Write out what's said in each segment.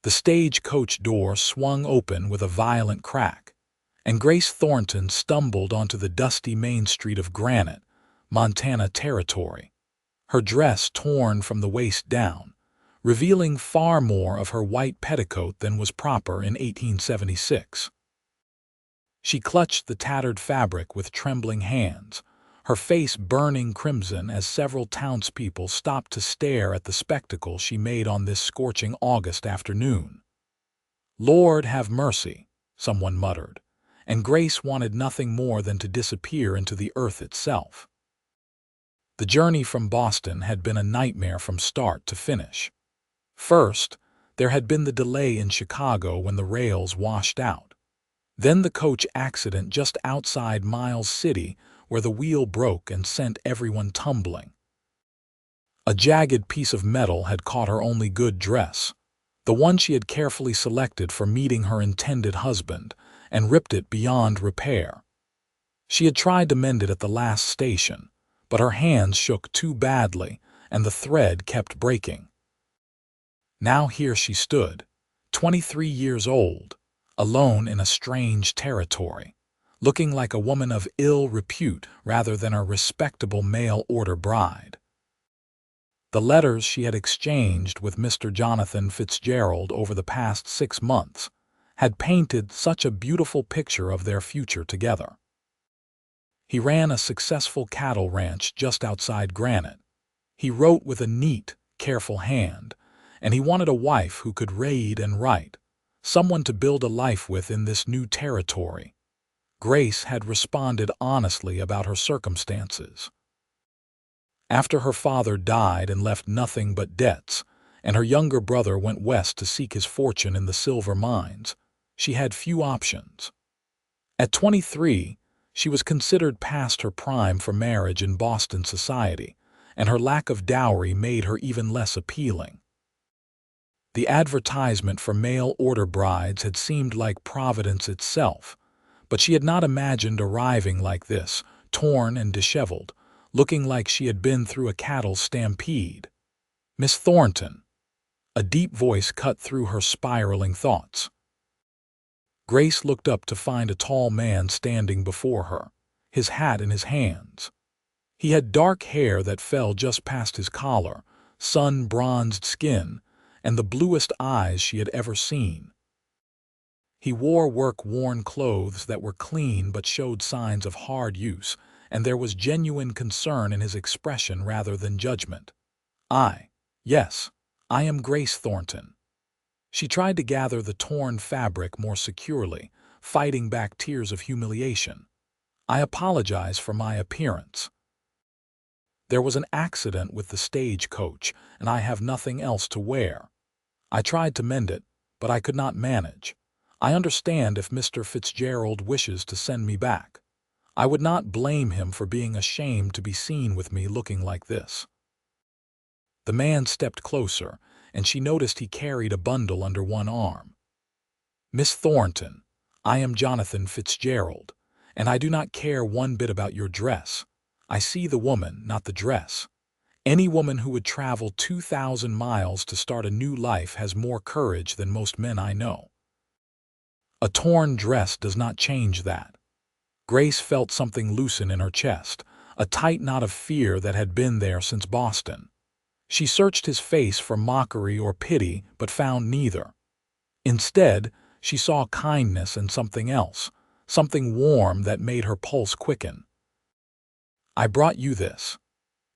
The stagecoach door swung open with a violent crack, and Grace Thornton stumbled onto the dusty main street of Granite, Montana Territory, her dress torn from the waist down, revealing far more of her white petticoat than was proper in 1876. She clutched the tattered fabric with trembling hands, her face burning crimson as several townspeople stopped to stare at the spectacle she made on this scorching August afternoon. "Lord have mercy," someone muttered, and Grace wanted nothing more than to disappear into the earth itself. The journey from Boston had been a nightmare from start to finish. First, there had been the delay in Chicago when the rails washed out. Then the coach accident just outside Miles City where the wheel broke and sent everyone tumbling. A jagged piece of metal had caught her only good dress, the one she had carefully selected for meeting her intended husband, and ripped it beyond repair. She had tried to mend it at the last station, but her hands shook too badly and the thread kept breaking. Now here she stood, 23 years old, alone in a strange territory, looking like a woman of ill repute rather than a respectable mail-order bride. The letters she had exchanged with Mr. Jonathan Fitzgerald over the past 6 months had painted such a beautiful picture of their future together. He ran a successful cattle ranch just outside Granite. He wrote with a neat, careful hand, and he wanted a wife who could read and write, someone to build a life with in this new territory. Grace had responded honestly about her circumstances. After her father died and left nothing but debts, and her younger brother went west to seek his fortune in the silver mines, she had few options. At 23, she was considered past her prime for marriage in Boston society, and her lack of dowry made her even less appealing. The advertisement for mail-order brides had seemed like Providence itself, but she had not imagined arriving like this, torn and disheveled, looking like she had been through a cattle stampede. "Miss Thornton," a deep voice cut through her spiraling thoughts. Grace looked up to find a tall man standing before her, his hat in his hands. He had dark hair that fell just past his collar, sun-bronzed skin, and the bluest eyes she had ever seen. He wore work-worn clothes that were clean but showed signs of hard use, and there was genuine concern in his expression rather than judgment. Yes, I am Grace Thornton." She tried to gather the torn fabric more securely, fighting back tears of humiliation. "I apologize for my appearance. There was an accident with the stagecoach, and I have nothing else to wear. I tried to mend it, but I could not manage. I understand if Mr. Fitzgerald wishes to send me back. I would not blame him for being ashamed to be seen with me looking like this." The man stepped closer, and she noticed he carried a bundle under one arm. "Miss Thornton, I am Jonathan Fitzgerald, and I do not care one bit about your dress. I see the woman, not the dress. Any woman who would travel 2,000 miles to start a new life has more courage than most men I know. A torn dress does not change that." Grace felt something loosen in her chest, a tight knot of fear that had been there since Boston. She searched his face for mockery or pity, but found neither. Instead, she saw kindness and something else, something warm that made her pulse quicken. "I brought you this."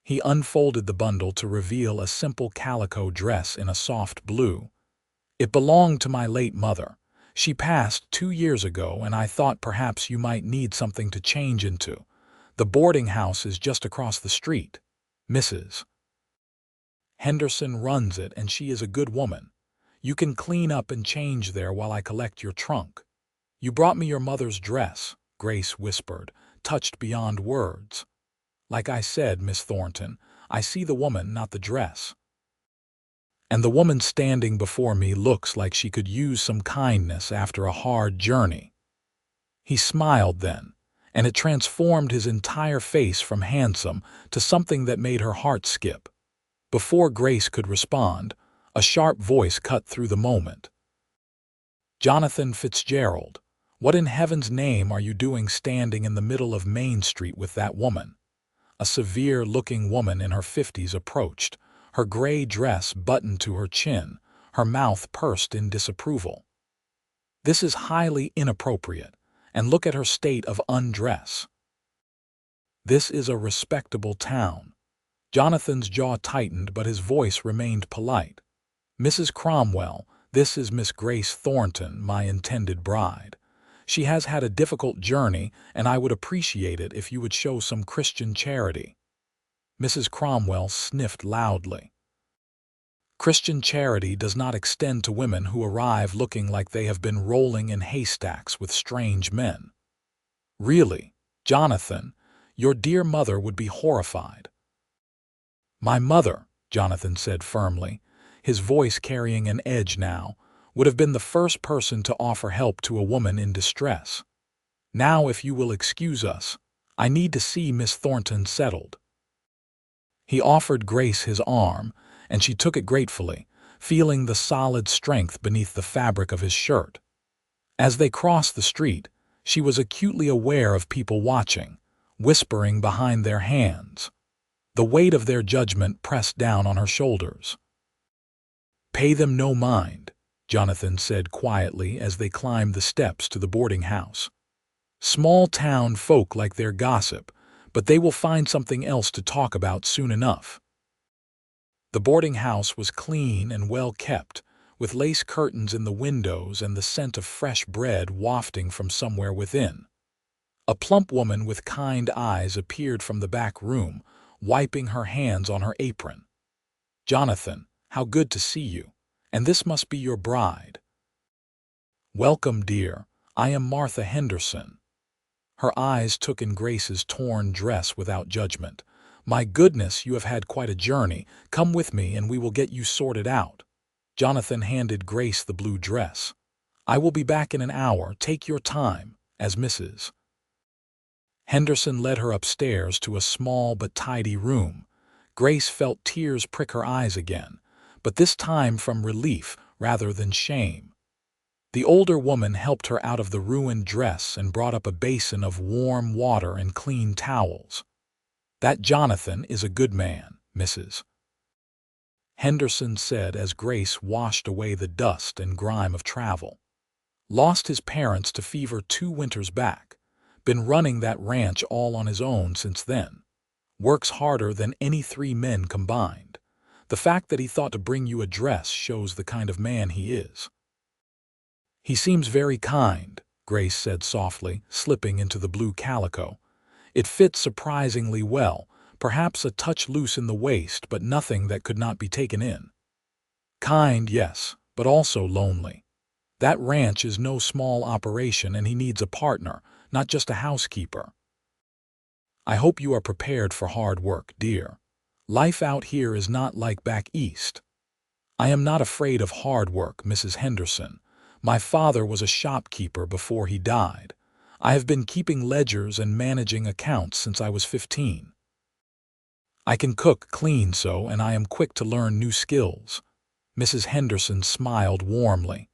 He unfolded the bundle to reveal a simple calico dress in a soft blue. "It belonged to my late mother. She passed 2 years ago, and I thought perhaps you might need something to change into. The boarding house is just across the street. Mrs. Henderson runs it, and she is a good woman. You can clean up and change there while I collect your trunk." "You brought me your mother's dress," Grace whispered, touched beyond words. "Like I said, Miss Thornton, I see the woman, not the dress. And the woman standing before me looks like she could use some kindness after a hard journey." He smiled then, and it transformed his entire face from handsome to something that made her heart skip. Before Grace could respond, a sharp voice cut through the moment. Jonathan Fitzgerald, what in heaven's name are you doing standing in the middle of Main Street with that woman? A severe-looking woman in her 50s approached, her gray dress buttoned to her chin, her mouth pursed in disapproval. This is highly inappropriate, and look at her state of undress. This is a respectable town. Jonathan's jaw tightened, but his voice remained polite. Mrs. Cromwell, this is Miss Grace Thornton, my intended bride. She has had a difficult journey, and I would appreciate it if you would show some Christian charity. Mrs. Cromwell sniffed loudly. Christian charity does not extend to women who arrive looking like they have been rolling in haystacks with strange men. Really, Jonathan, your dear mother would be horrified. My mother, Jonathan said firmly, his voice carrying an edge now, would have been the first person to offer help to a woman in distress. Now, if you will excuse us, I need to see Miss Thornton settled. He offered Grace his arm, and she took it gratefully, feeling the solid strength beneath the fabric of his shirt. As they crossed the street, she was acutely aware of people watching, whispering behind their hands. The weight of their judgment pressed down on her shoulders. Pay them no mind, Jonathan said quietly as they climbed the steps to the boarding house. Small-town folk like their gossip, but they will find something else to talk about soon enough. The boarding house was clean and well kept, with lace curtains in the windows and the scent of fresh bread wafting from somewhere within. A plump woman with kind eyes appeared from the back room, wiping her hands on her apron. Jonathan, how good to see you, and this must be your bride. Welcome, dear, I am Martha Henderson. Her eyes took in Grace's torn dress without judgment. My goodness, you have had quite a journey. Come with me and we will get you sorted out. Jonathan handed Grace the blue dress. I will be back in an hour. Take your time, as Mrs. Henderson led her upstairs to a small but tidy room. Grace felt tears prick her eyes again, but this time from relief rather than shame. The older woman helped her out of the ruined dress and brought up a basin of warm water and clean towels. That Jonathan is a good man, Mrs. Henderson said as Grace washed away the dust and grime of travel. Lost his parents to fever 2 winters back. Been running that ranch all on his own since then. Works harder than any 3 men combined. The fact that he thought to bring you a dress shows the kind of man he is. He seems very kind, Grace said softly, slipping into the blue calico. It fits surprisingly well, perhaps a touch loose in the waist, but nothing that could not be taken in. Kind, yes, but also lonely. That ranch is no small operation and he needs a partner, not just a housekeeper. I hope you are prepared for hard work, dear. Life out here is not like back east. I am not afraid of hard work, Mrs. Henderson. My father was a shopkeeper before he died. I have been keeping ledgers and managing accounts since I was 15. I can cook, clean so, and I am quick to learn new skills. Mrs. Henderson smiled warmly.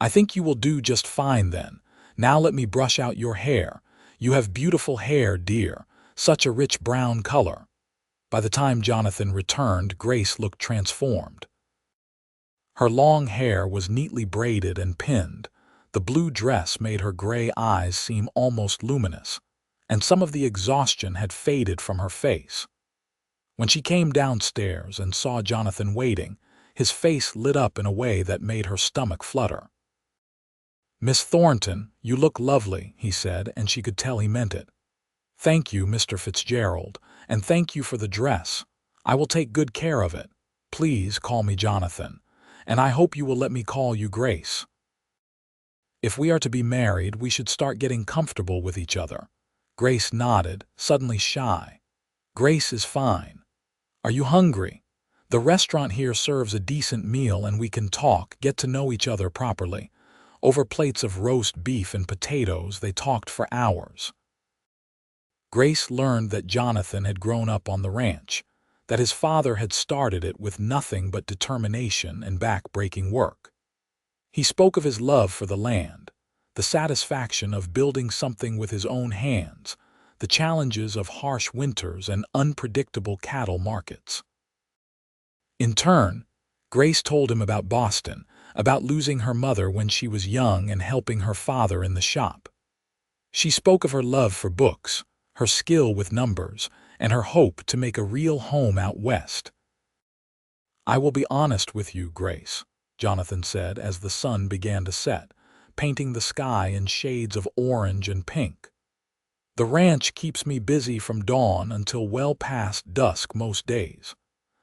I think you will do just fine then. Now let me brush out your hair. You have beautiful hair, dear, such a rich brown color. By the time Jonathan returned, Grace looked transformed. Her long hair was neatly braided and pinned. The blue dress made her gray eyes seem almost luminous, and some of the exhaustion had faded from her face. When she came downstairs and saw Jonathan waiting, his face lit up in a way that made her stomach flutter. Miss Thornton, you look lovely, he said, and she could tell he meant it. Thank you, Mr. Fitzgerald, and thank you for the dress. I will take good care of it. Please call me Jonathan, and I hope you will let me call you Grace. If we are to be married, we should start getting comfortable with each other. Grace nodded, suddenly shy. Grace is fine. Are you hungry? The restaurant here serves a decent meal and we can talk, get to know each other properly. Over plates of roast beef and potatoes, they talked for hours. Grace learned that Jonathan had grown up on the ranch, that his father had started it with nothing but determination and back-breaking work. He spoke of his love for the land, the satisfaction of building something with his own hands, the challenges of harsh winters and unpredictable cattle markets. In turn, Grace told him about Boston, about losing her mother when she was young and helping her father in the shop. She spoke of her love for books, her skill with numbers, and her hope to make a real home out west. "I will be honest with you, Grace," Jonathan said as the sun began to set, painting the sky in shades of orange and pink. "The ranch keeps me busy from dawn until well past dusk most days.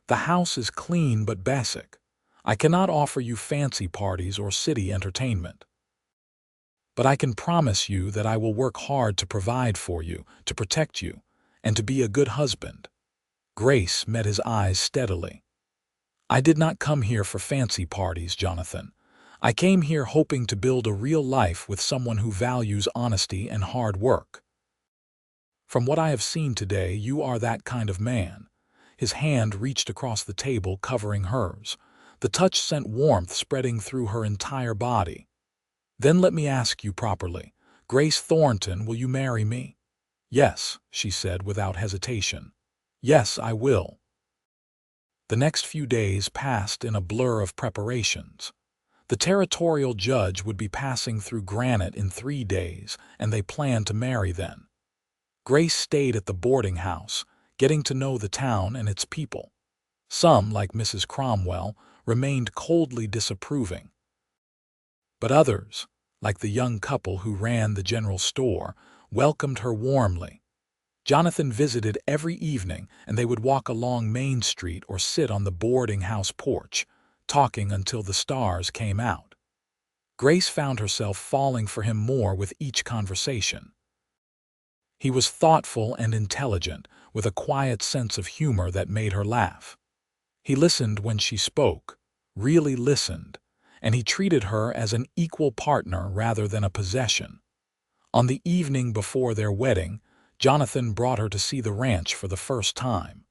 The house is clean but basic. I cannot offer you fancy parties or city entertainment. But I can promise you that I will work hard to provide for you, to protect you, and to be a good husband." Grace met his eyes steadily. "I did not come here for fancy parties, Jonathan. I came here hoping to build a real life with someone who values honesty and hard work. From what I have seen today, you are that kind of man." His hand reached across the table, covering hers. The touch sent warmth spreading through her entire body. "Then let me ask you properly. Grace Thornton, will you marry me?" "Yes," she said without hesitation. "Yes, I will." The next few days passed in a blur of preparations. The territorial judge would be passing through Granite in 3 days, and they planned to marry then. Grace stayed at the boarding house, getting to know the town and its people. Some, like Mrs. Cromwell, remained coldly disapproving. But others, like the young couple who ran the general store, welcomed her warmly. Jonathan visited every evening, and they would walk along Main Street or sit on the boarding house porch, talking until the stars came out. Grace found herself falling for him more with each conversation. He was thoughtful and intelligent, with a quiet sense of humor that made her laugh. He listened when she spoke, really listened, and he treated her as an equal partner rather than a possession. On the evening before their wedding, Jonathan brought her to see the ranch for the first time.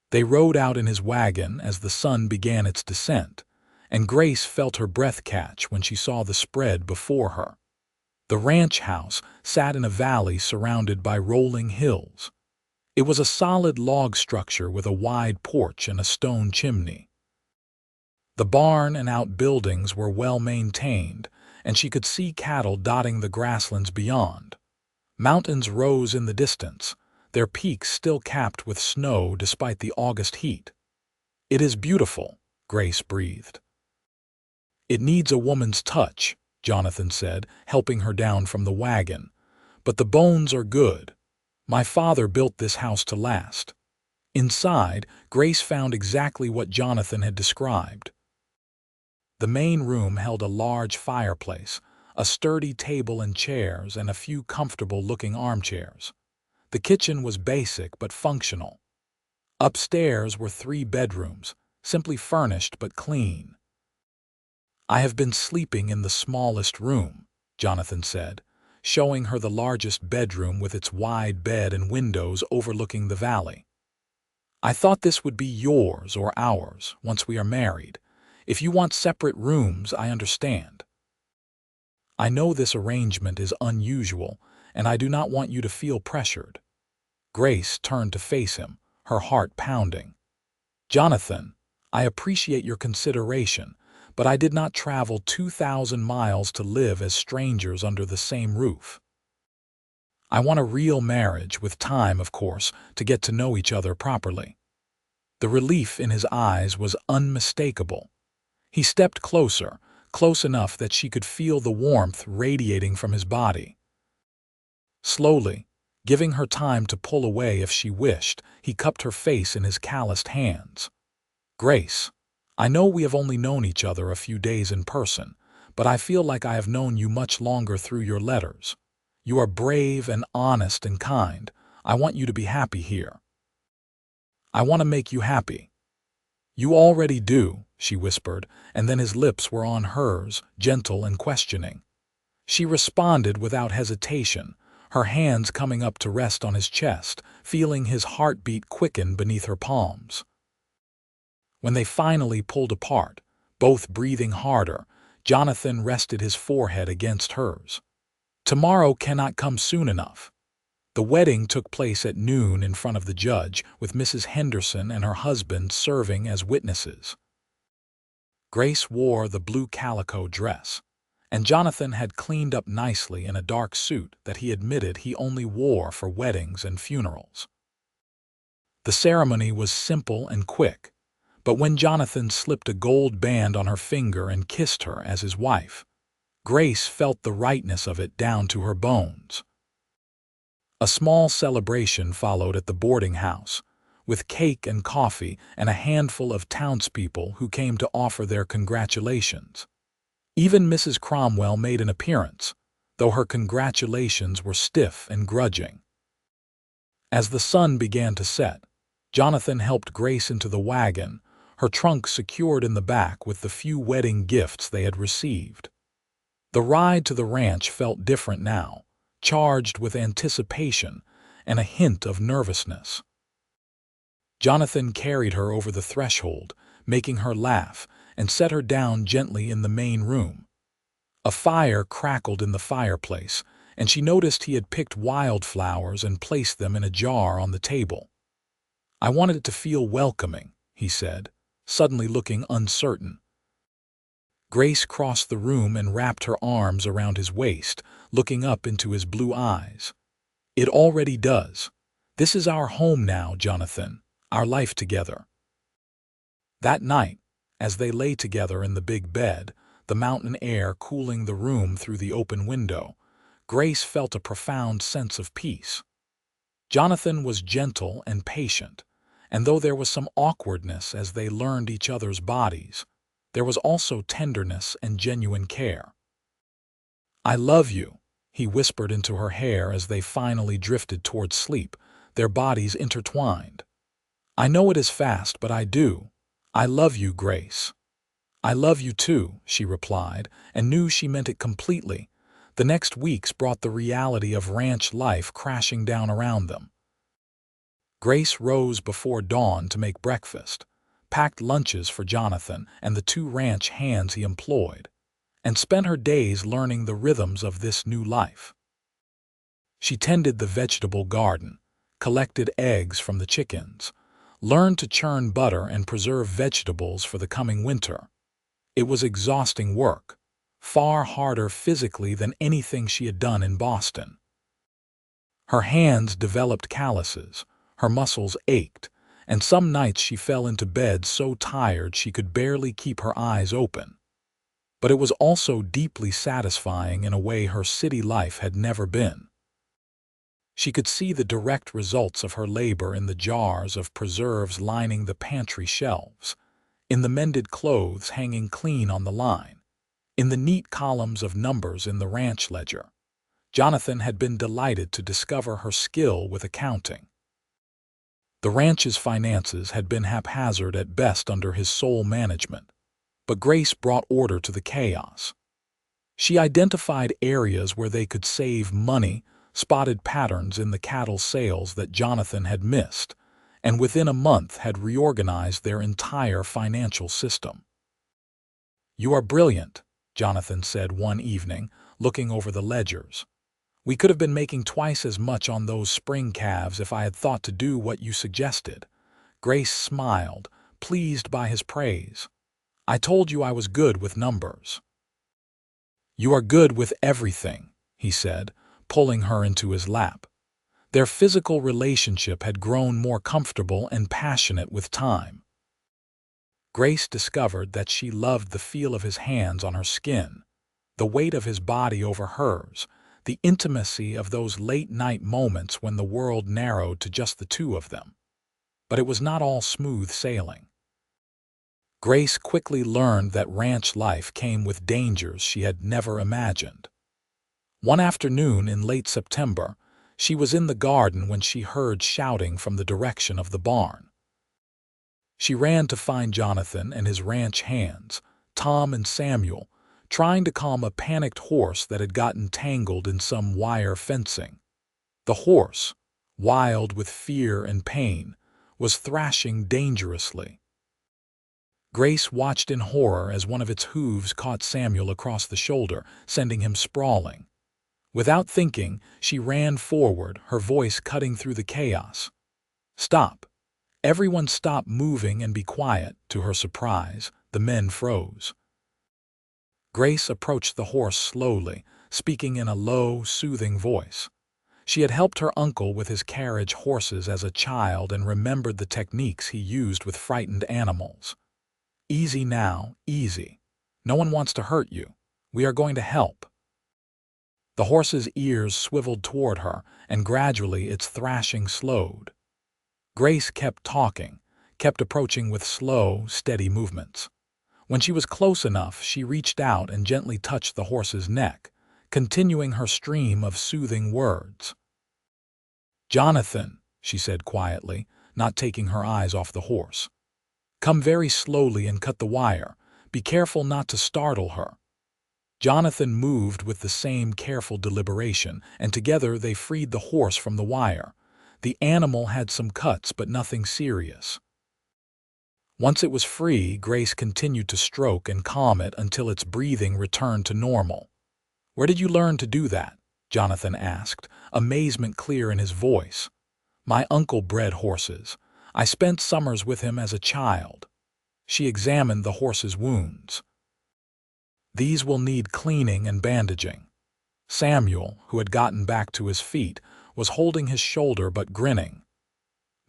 They rode out in his wagon as the sun began its descent, and Grace felt her breath catch when she saw the spread before her. The ranch house sat in a valley surrounded by rolling hills. It was a solid log structure with a wide porch and a stone chimney. The barn and outbuildings were well maintained, and she could see cattle dotting the grasslands beyond. Mountains rose in the distance, their peaks still capped with snow despite the August heat. "It is beautiful," Grace breathed. "It needs a woman's touch," Jonathan said, helping her down from the wagon. "But the bones are good. My father built this house to last." Inside, Grace found exactly what Jonathan had described. The main room held a large fireplace, a sturdy table and chairs, and a few comfortable-looking armchairs. The kitchen was basic but functional. Upstairs were 3 bedrooms, simply furnished but clean. "I have been sleeping in the smallest room," Jonathan said, showing her the largest bedroom with its wide bed and windows overlooking the valley. "I thought this would be yours or ours once we are married. If you want separate rooms, I understand. I know this arrangement is unusual, and I do not want you to feel pressured." Grace turned to face him, her heart pounding. "Jonathan, I appreciate your consideration, but I did not travel 2,000 miles to live as strangers under the same roof. I want a real marriage, with time, of course, to get to know each other properly." The relief in his eyes was unmistakable. He stepped closer, close enough that she could feel the warmth radiating from his body. Slowly, giving her time to pull away if she wished, he cupped her face in his calloused hands. "Grace, I know we have only known each other a few days in person, but I feel like I have known you much longer through your letters. You are brave and honest and kind. I want you to be happy here. I want to make you happy." "You already do," she whispered, and then his lips were on hers, gentle and questioning. She responded without hesitation, her hands coming up to rest on his chest, feeling his heartbeat quicken beneath her palms. When they finally pulled apart, both breathing harder, Jonathan rested his forehead against hers. Tomorrow cannot come soon enough. The wedding took place at noon in front of the judge, with Mrs. Henderson and her husband serving as witnesses. Grace wore the blue calico dress, and Jonathan had cleaned up nicely in a dark suit that he admitted he only wore for weddings and funerals. The ceremony was simple and quick, but when Jonathan slipped a gold band on her finger and kissed her as his wife, Grace felt the rightness of it down to her bones. A small celebration followed at the boarding house, with cake and coffee and a handful of townspeople who came to offer their congratulations. Even Mrs. Cromwell made an appearance, though her congratulations were stiff and grudging. As the sun began to set, Jonathan helped Grace into the wagon, her trunk secured in the back with the few wedding gifts they had received. The ride to the ranch felt different now, charged with anticipation and a hint of nervousness. Jonathan carried her over the threshold, making her laugh, and set her down gently in the main room. A fire crackled in the fireplace, and she noticed he had picked wildflowers and placed them in a jar on the table. "I wanted it to feel welcoming," he said, suddenly looking uncertain. Grace crossed the room and wrapped her arms around his waist, looking up into his blue eyes. "It already does. This is our home now, Jonathan, our life together." That night, as they lay together in the big bed, the mountain air cooling the room through the open window, Grace felt a profound sense of peace. Jonathan was gentle and patient, and though there was some awkwardness as they learned each other's bodies, there was also tenderness and genuine care. "I love you," he whispered into her hair as they finally drifted toward sleep, their bodies intertwined. "I know it is fast, but I do. I love you, Grace." "I love you too," she replied, and knew she meant it completely. The next weeks brought the reality of ranch life crashing down around them. Grace rose before dawn to make breakfast, packed lunches for Jonathan and the 2 ranch hands he employed, and spent her days learning the rhythms of this new life. She tended the vegetable garden, collected eggs from the chickens, learned to churn butter and preserve vegetables for the coming winter. It was exhausting work, far harder physically than anything she had done in Boston. Her hands developed calluses, her muscles ached, and some nights she fell into bed so tired she could barely keep her eyes open. But it was also deeply satisfying in a way her city life had never been. She could see the direct results of her labor in the jars of preserves lining the pantry shelves, in the mended clothes hanging clean on the line, in the neat columns of numbers in the ranch ledger. Jonathan had been delighted to discover her skill with accounting. The ranch's finances had been haphazard at best under his sole management, but Grace brought order to the chaos. She identified areas where they could save money, spotted patterns in the cattle sales that Jonathan had missed, and within a month had reorganized their entire financial system. "You are brilliant," Jonathan said one evening, looking over the ledgers. "We could have been making twice as much on those spring calves if I had thought to do what you suggested." Grace smiled, pleased by his praise. "I told you I was good with numbers." "You are good with everything," he said, pulling her into his lap. Their physical relationship had grown more comfortable and passionate with time. Grace discovered that she loved the feel of his hands on her skin, the weight of his body over hers, the intimacy of those late-night moments when the world narrowed to just the 2 of them. But it was not all smooth sailing. Grace quickly learned that ranch life came with dangers she had never imagined. One afternoon in late September, she was in the garden when she heard shouting from the direction of the barn. She ran to find Jonathan and his ranch hands, Tom and Samuel, trying to calm a panicked horse that had gotten tangled in some wire fencing. The horse, wild with fear and pain, was thrashing dangerously. Grace watched in horror as one of its hooves caught Samuel across the shoulder, sending him sprawling. Without thinking, she ran forward, her voice cutting through the chaos. "Stop! Everyone stop moving and be quiet." To her surprise, the men froze. Grace approached the horse slowly, speaking in a low, soothing voice. She had helped her uncle with his carriage horses as a child and remembered the techniques he used with frightened animals. "Easy now, easy. No one wants to hurt you. We are going to help." The horse's ears swiveled toward her, and gradually its thrashing slowed. Grace kept talking, kept approaching with slow, steady movements. When she was close enough, she reached out and gently touched the horse's neck, continuing her stream of soothing words. "Jonathan," she said quietly, not taking her eyes off the horse. "Come very slowly and cut the wire. Be careful not to startle her." Jonathan moved with the same careful deliberation, and together they freed the horse from the wire. The animal had some cuts, but nothing serious. Once it was free, Grace continued to stroke and calm it until its breathing returned to normal. "Where did you learn to do that?" Jonathan asked, amazement clear in his voice. "My uncle bred horses. I spent summers with him as a child." She examined the horse's wounds. "These will need cleaning and bandaging." Samuel, who had gotten back to his feet, was holding his shoulder but grinning.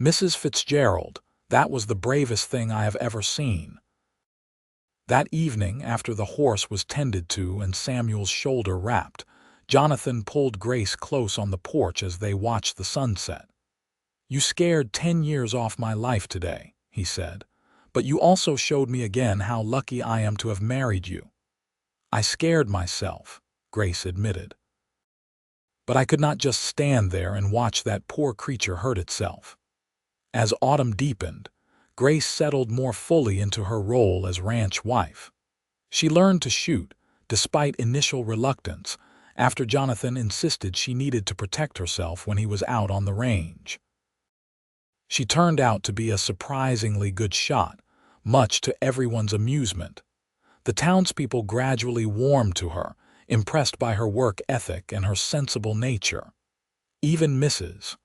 "Mrs. Fitzgerald, that was the bravest thing I have ever seen." That evening, after the horse was tended to and Samuel's shoulder wrapped, Jonathan pulled Grace close on the porch as they watched the sunset. "You scared 10 years off my life today," he said, "but you also showed me again how lucky I am to have married you." "I scared myself," Grace admitted. "But I could not just stand there and watch that poor creature hurt itself." As autumn deepened, Grace settled more fully into her role as ranch wife. She learned to shoot, despite initial reluctance, after Jonathan insisted she needed to protect herself when he was out on the range. She turned out to be a surprisingly good shot, much to everyone's amusement. The townspeople gradually warmed to her, impressed by her work ethic and her sensible nature. Even Mrs.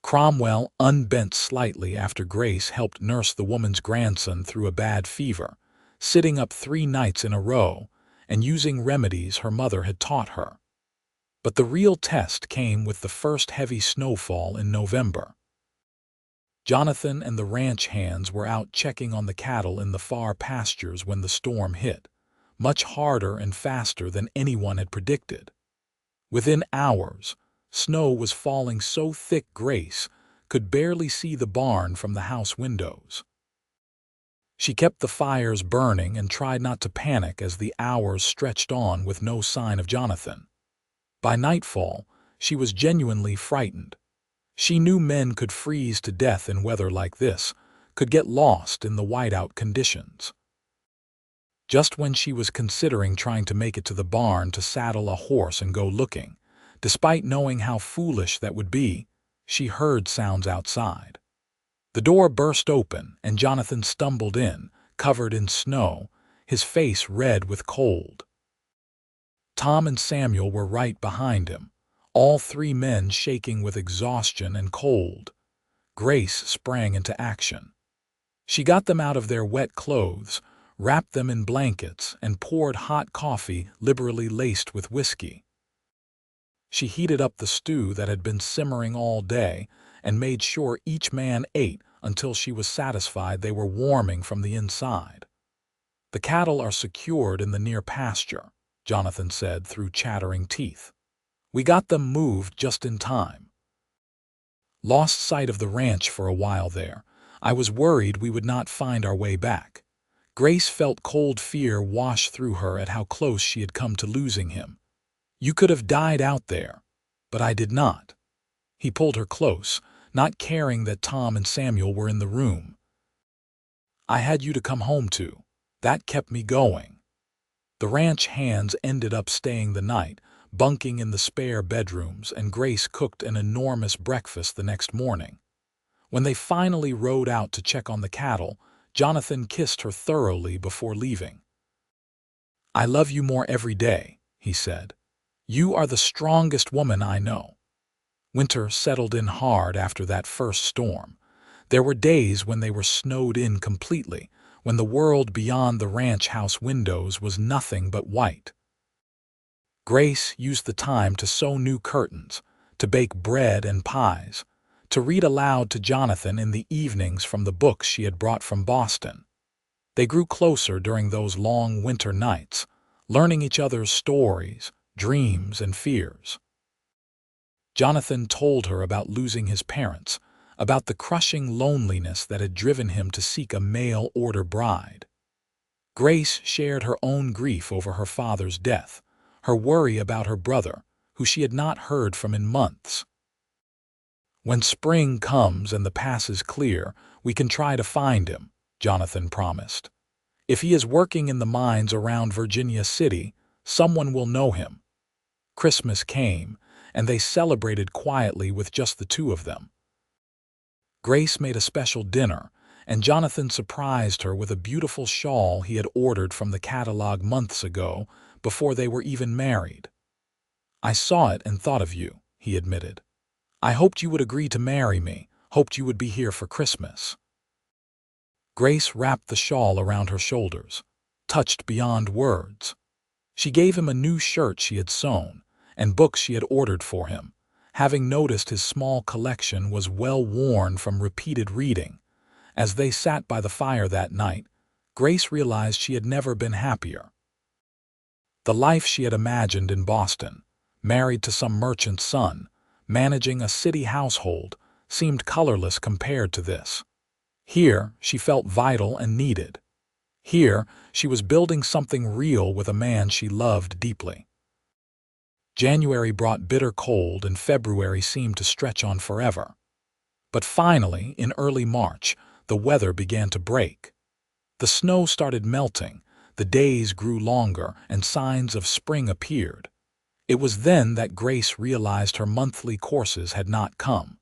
Cromwell unbent slightly after Grace helped nurse the woman's grandson through a bad fever, sitting up 3 nights in a row and using remedies her mother had taught her. But the real test came with the first heavy snowfall in November. Jonathan and the ranch hands were out checking on the cattle in the far pastures when the storm hit, much harder and faster than anyone had predicted. Within hours, snow was falling so thick Grace could barely see the barn from the house windows. She kept the fires burning and tried not to panic as the hours stretched on with no sign of Jonathan. By nightfall, she was genuinely frightened. She knew men could freeze to death in weather like this, could get lost in the whiteout conditions. Just when she was considering trying to make it to the barn to saddle a horse and go looking, despite knowing how foolish that would be, she heard sounds outside. The door burst open and Jonathan stumbled in, covered in snow, his face red with cold. Tom and Samuel were right behind him, all 3 men shaking with exhaustion and cold. Grace sprang into action. She got them out of their wet clothes, wrapped them in blankets, and poured hot coffee liberally laced with whiskey. She heated up the stew that had been simmering all day and made sure each man ate until she was satisfied they were warming from the inside. "The cattle are secured in the near pasture," Jonathan said through chattering teeth. "We got them moved just in time." Lost sight of the ranch for a while there, I was worried we would not find our way back. Grace felt cold fear wash through her at how close she had come to losing him. "You could have died out there, but I did not." He pulled her close, not caring that Tom and Samuel were in the room. "I had you to come home to. That kept me going." The ranch hands ended up staying the night, bunking in the spare bedrooms, and Grace cooked an enormous breakfast the next morning. When they finally rode out to check on the cattle, Jonathan kissed her thoroughly before leaving. "I love you more every day," he said. "You are the strongest woman I know." Winter settled in hard after that first storm. There were days when they were snowed in completely, when the world beyond the ranch house windows was nothing but white. Grace used the time to sew new curtains, to bake bread and pies, to read aloud to Jonathan in the evenings from the books she had brought from Boston. They grew closer during those long winter nights, learning each other's stories, dreams, and fears. Jonathan told her about losing his parents, about the crushing loneliness that had driven him to seek a mail-order bride. Grace shared her own grief over her father's death, her worry about her brother, who she had not heard from in months. "When spring comes and the pass is clear, we can try to find him," Jonathan promised. "If he is working in the mines around Virginia City, someone will know him." Christmas came, and they celebrated quietly with just the two of them. Grace made a special dinner, and Jonathan surprised her with a beautiful shawl he had ordered from the catalog months ago, before they were even married. "I saw it and thought of you," he admitted. "I hoped you would agree to marry me, hoped you would be here for Christmas." Grace wrapped the shawl around her shoulders, touched beyond words. She gave him a new shirt she had sewn, and books she had ordered for him, having noticed his small collection was well worn from repeated reading. As they sat by the fire that night, Grace realized she had never been happier. The life she had imagined in Boston, married to some merchant's son, managing a city household, seemed colorless compared to this. Here, she felt vital and needed. Here, she was building something real with a man she loved deeply. January brought bitter cold and February seemed to stretch on forever. But finally, in early March, the weather began to break. The snow started melting, the days grew longer, and signs of spring appeared. It was then that Grace realized her monthly courses had not come.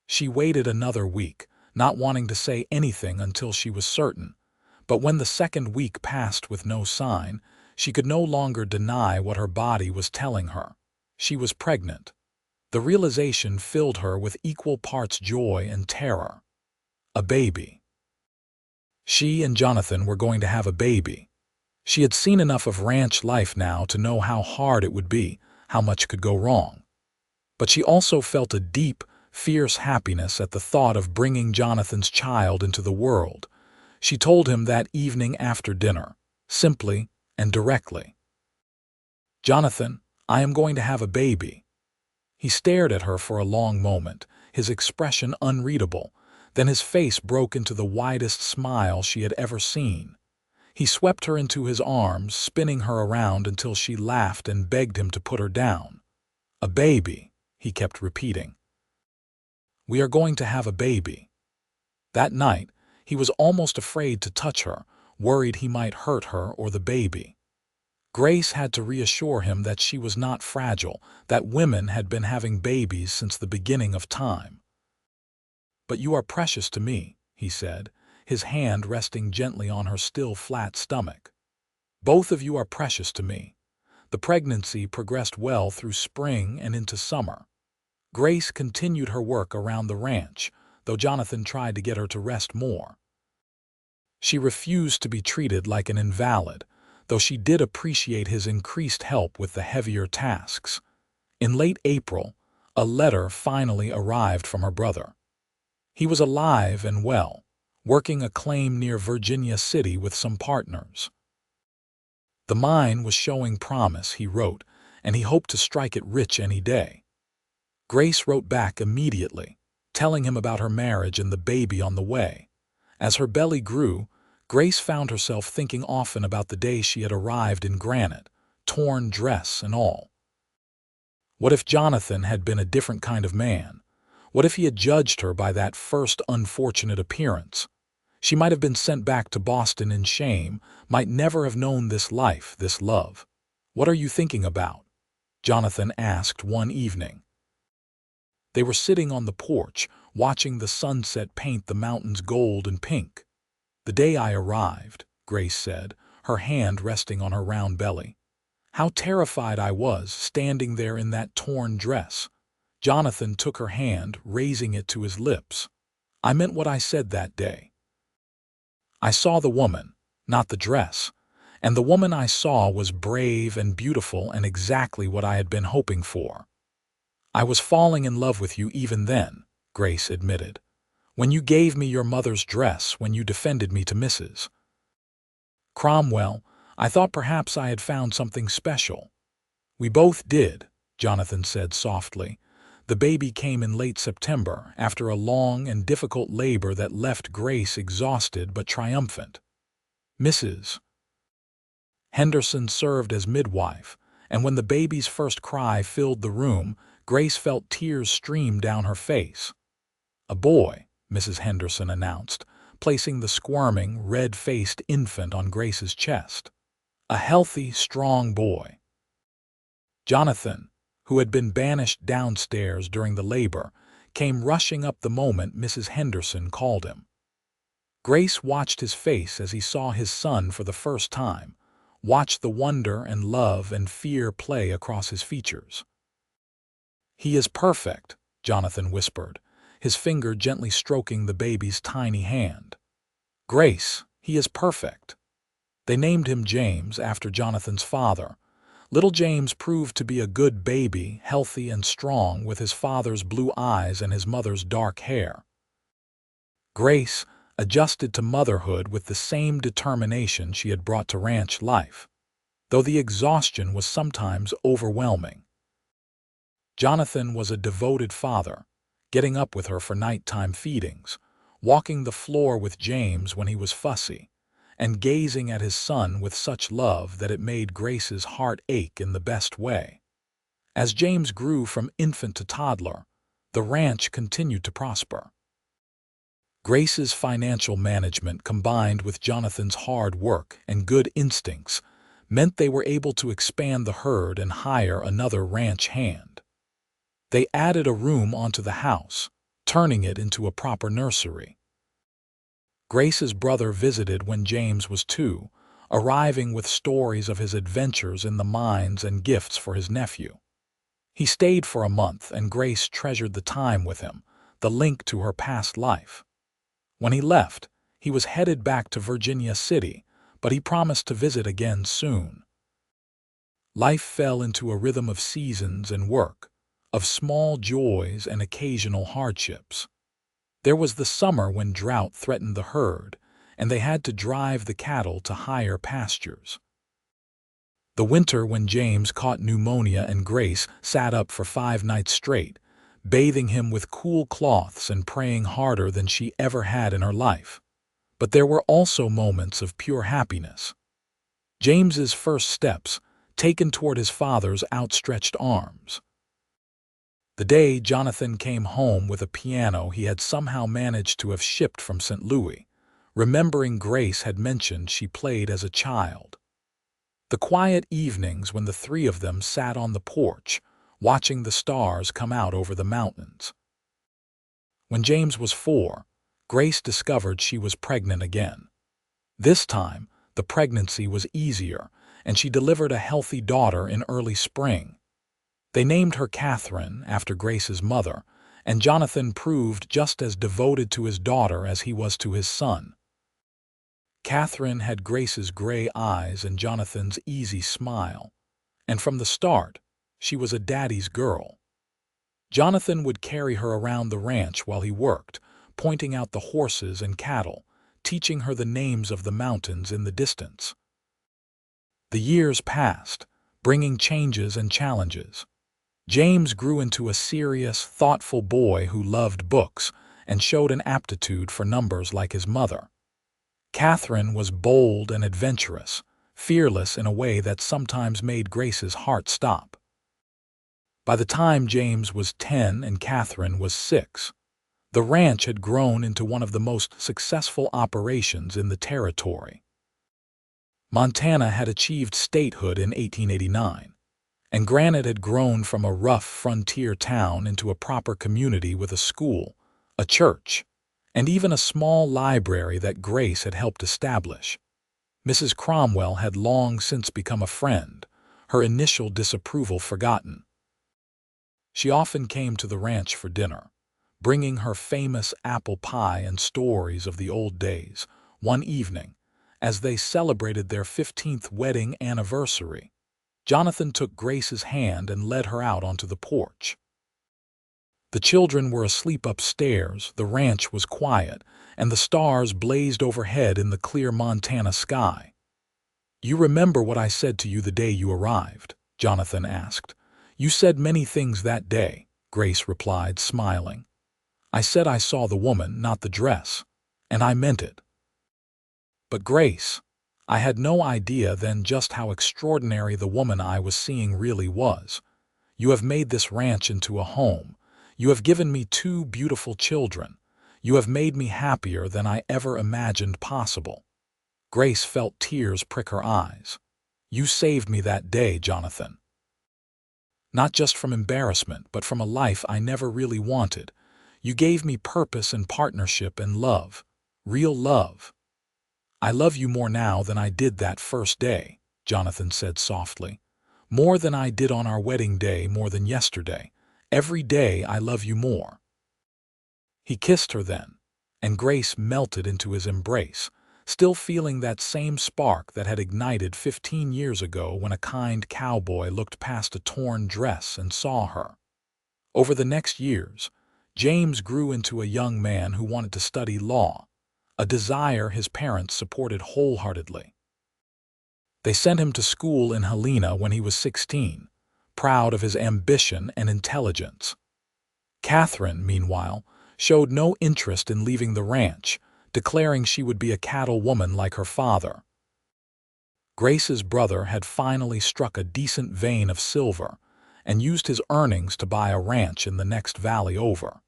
She waited another week, not wanting to say anything until she was certain. But when the second week passed with no sign, she could no longer deny what her body was telling her. She was pregnant. The realization filled her with equal parts joy and terror. A baby. She and Jonathan were going to have a baby. She had seen enough of ranch life now to know how hard it would be, how much could go wrong. But she also felt a deep, fierce happiness at the thought of bringing Jonathan's child into the world. She told him that evening after dinner, simply and directly. "Jonathan, I am going to have a baby." He stared at her for a long moment, his expression unreadable. Then his face broke into the widest smile she had ever seen. He swept her into his arms, spinning her around until she laughed and begged him to put her down. "A baby," he kept repeating. "We are going to have a baby." That night, he was almost afraid to touch her, worried he might hurt her or the baby. Grace had to reassure him that she was not fragile, that women had been having babies since the beginning of time. "But you are precious to me," he said, his hand resting gently on her still flat stomach. "Both of you are precious to me." The pregnancy progressed well through spring and into summer. Grace continued her work around the ranch, though Jonathan tried to get her to rest more. She refused to be treated like an invalid, though she did appreciate his increased help with the heavier tasks. In late April, a letter finally arrived from her brother. He was alive and well, working a claim near Virginia City with some partners. The mine was showing promise, he wrote, and he hoped to strike it rich any day. Grace wrote back immediately, telling him about her marriage and the baby on the way. As her belly grew, Grace found herself thinking often about the day she had arrived in Granite, torn dress and all. What if Jonathan had been a different kind of man? What if he had judged her by that first unfortunate appearance? She might have been sent back to Boston in shame, might never have known this life, this love. "What are you thinking about?" Jonathan asked one evening. They were sitting on the porch, watching the sunset paint the mountains gold and pink. "The day I arrived," Grace said, her hand resting on her round belly. "How terrified I was, standing there in that torn dress." Jonathan took her hand, raising it to his lips. "I meant what I said that day. I saw the woman, not the dress. And the woman I saw was brave and beautiful and exactly what I had been hoping for." "I was falling in love with you even then," Grace admitted. "When you gave me your mother's dress, when you defended me to Mrs. Cromwell, I thought perhaps I had found something special." "We both did," Jonathan said softly. "The baby came in late September, after a long and difficult labor that left Grace exhausted but triumphant. Mrs. Henderson served as midwife, and when the baby's first cry filled the room, Grace felt tears stream down her face. "A boy," Mrs. Henderson announced, placing the squirming, red-faced infant on Grace's chest. "A healthy, strong boy." Jonathan, who had been banished downstairs during the labor, came rushing up the moment Mrs. Henderson called him. Grace watched his face as he saw his son for the first time, watched the wonder and love and fear play across his features. "He is perfect," Jonathan whispered, his finger gently stroking the baby's tiny hand. "Grace, he is perfect." They named him James after Jonathan's father. Little James proved to be a good baby, healthy and strong, with his father's blue eyes and his mother's dark hair. Grace adjusted to motherhood with the same determination she had brought to ranch life, though the exhaustion was sometimes overwhelming. Jonathan was a devoted father, getting up with her for nighttime feedings, walking the floor with James when he was fussy, and gazing at his son with such love that it made Grace's heart ache in the best way. As James grew from infant to toddler, the ranch continued to prosper. Grace's financial management, combined with Jonathan's hard work and good instincts, meant they were able to expand the herd and hire another ranch hand. They added a room onto the house, turning it into a proper nursery. Grace's brother visited when James was 2, arriving with stories of his adventures in the mines and gifts for his nephew. He stayed for a month, and Grace treasured the time with him, the link to her past life. When he left, he was headed back to Virginia City, but he promised to visit again soon. Life fell into a rhythm of seasons and work, of small joys and occasional hardships. There was the summer when drought threatened the herd, and they had to drive the cattle to higher pastures. The winter when James caught pneumonia and Grace sat up for 5 nights straight, bathing him with cool cloths and praying harder than she ever had in her life. But there were also moments of pure happiness. James's first steps, taken toward his father's outstretched arms. The day Jonathan came home with a piano he had somehow managed to have shipped from St. Louis, remembering Grace had mentioned she played as a child. The quiet evenings when the 3 of them sat on the porch, watching the stars come out over the mountains. When James was 4, Grace discovered she was pregnant again. This time, the pregnancy was easier, and she delivered a healthy daughter in early spring. They named her Catherine, after Grace's mother, and Jonathan proved just as devoted to his daughter as he was to his son. Catherine had Grace's gray eyes and Jonathan's easy smile, and from the start, she was a daddy's girl. Jonathan would carry her around the ranch while he worked, pointing out the horses and cattle, teaching her the names of the mountains in the distance. The years passed, bringing changes and challenges. James grew into a serious, thoughtful boy who loved books and showed an aptitude for numbers like his mother. Catherine was bold and adventurous, fearless in a way that sometimes made Grace's heart stop. By the time James was 10 and Catherine was 6, the ranch had grown into one of the most successful operations in the territory. Montana had achieved statehood in 1889, and Granite had grown from a rough frontier town into a proper community with a school, a church, and even a small library that Grace had helped establish. Mrs. Cromwell had long since become a friend, her initial disapproval forgotten. She often came to the ranch for dinner, bringing her famous apple pie and stories of the old days. One evening, as they celebrated their 15th wedding anniversary, Jonathan took Grace's hand and led her out onto the porch. The children were asleep upstairs, the ranch was quiet, and the stars blazed overhead in the clear Montana sky. "You remember what I said to you the day you arrived?" Jonathan asked. "You said many things that day," Grace replied, smiling. "I said I saw the woman, not the dress, and I meant it." "But Grace, I had no idea then just how extraordinary the woman I was seeing really was. You have made this ranch into a home. You have given me 2 beautiful children. You have made me happier than I ever imagined possible." Grace felt tears prick her eyes. "You saved me that day, Jonathan. Not just from embarrassment, but from a life I never really wanted. You gave me purpose and partnership and love. Real love." "I love you more now than I did that first day," Jonathan said softly. "More than I did on our wedding day, more than yesterday. Every day I love you more." He kissed her then, and Grace melted into his embrace, still feeling that same spark that had ignited 15 years ago when a kind cowboy looked past a torn dress and saw her. Over the next years, James grew into a young man who wanted to study law, a desire his parents supported wholeheartedly. They sent him to school in Helena when he was 16, proud of his ambition and intelligence. Catherine, meanwhile, showed no interest in leaving the ranch, declaring she would be a cattle woman like her father. Grace's brother had finally struck a decent vein of silver and used his earnings to buy a ranch in the next valley over.